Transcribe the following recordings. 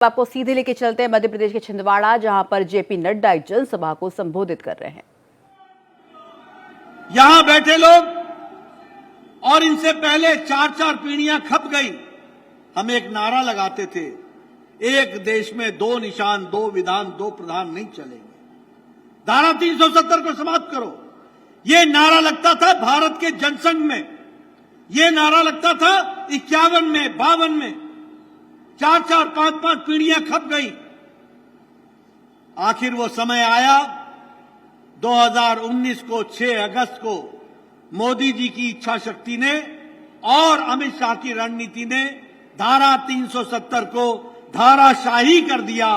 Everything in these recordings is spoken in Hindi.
आपको सीधे लेके चलते हैं मध्य प्रदेश के छिंदवाड़ा, जहां पर जेपी नड्डा एक जनसभा को संबोधित कर रहे हैं। यहां बैठे लोग और इनसे पहले चार चार पीढ़ियां खप गई। हम एक नारा लगाते थे, एक देश में दो निशान, दो विधान, दो प्रधान नहीं चलेंगे। धारा 370 को समाप्त करो। ये नारा लगता था भारत के जनसंघ में, ये नारा लगता था 51 में, 52 में। चार चार पांच पांच पीढ़ियां खप गई। आखिर वो समय आया 2019 को 6 अगस्त को मोदी जी की इच्छा शक्ति ने और अमित शाह की रणनीति ने धारा 370 को धाराशाही कर दिया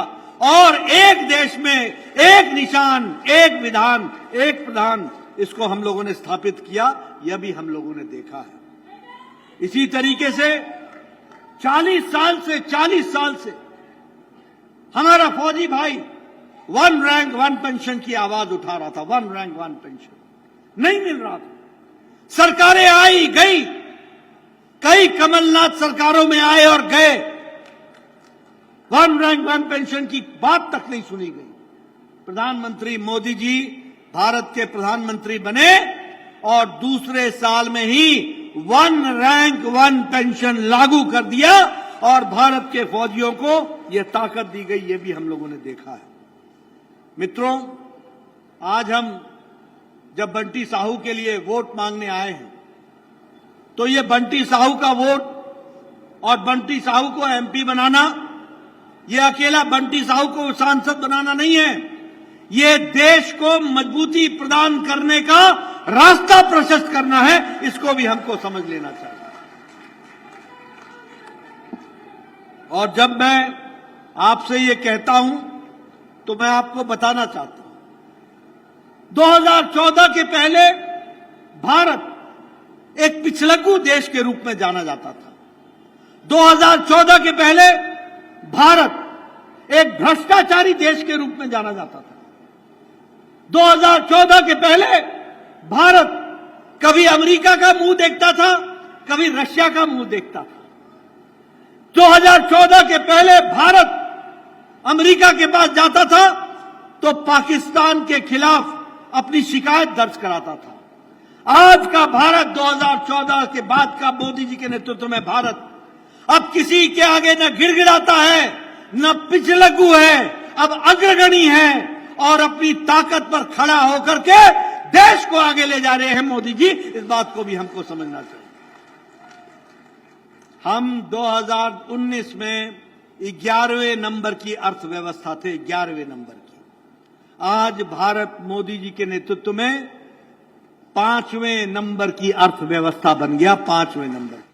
और एक देश में एक निशान, एक विधान, एक प्रधान, इसको हम लोगों ने स्थापित किया। यह भी हम लोगों ने देखा है। इसी तरीके से 40 साल से हमारा फौजी भाई 1 रैंक 1 पेंशन की आवाज उठा रहा था। 1 रैंक 1 पेंशन नहीं मिल रहा था। सरकारें आई गई, कई कमलनाथ सरकारों में आए और गए, 1 रैंक 1 पेंशन की बात तक नहीं सुनी गई। प्रधानमंत्री मोदी जी भारत के प्रधानमंत्री बने और दूसरे साल में ही 1 रैंक 1 पेंशन लागू कर दिया और भारत के फौजियों को यह ताकत दी गई। यह भी हम लोगों ने देखा है। मित्रों, आज हम जब बंटी साहू के लिए वोट मांगने आए हैं, तो ये बंटी साहू का वोट और बंटी साहू को एमपी बनाना, यह अकेला बंटी साहू को सांसद बनाना नहीं है, ये देश को मजबूती प्रदान करने का रास्ता प्रशस्त करना है। इसको भी हमको समझ लेना चाहिए। और जब मैं आपसे ये कहता हूं तो मैं आपको बताना चाहता हूं, 2014 के पहले भारत एक पिछलग्गू देश के रूप में जाना जाता था। 2014 के पहले भारत एक भ्रष्टाचारी देश के रूप में जाना जाता था। 2014 के पहले भारत कभी अमेरिका का मुंह देखता था, कभी रशिया का मुंह देखता था। 2014 के पहले भारत अमेरिका के पास जाता था तो पाकिस्तान के खिलाफ अपनी शिकायत दर्ज कराता था। आज का भारत, 2014 के बाद का मोदी जी के नेतृत्व में भारत अब किसी के आगे न गिड़गिड़ाता है, न पिछलग्गू है, अब अग्रगणी है और अपनी ताकत पर खड़ा होकर के देश को आगे ले जा रहे हैं मोदी जी। इस बात को भी हमको समझना चाहिए। हम 2019 में 11वें नंबर की अर्थव्यवस्था थे, 11वें नंबर की। आज भारत मोदी जी के नेतृत्व में 5वें नंबर की अर्थव्यवस्था बन गया, 5वें नंबर।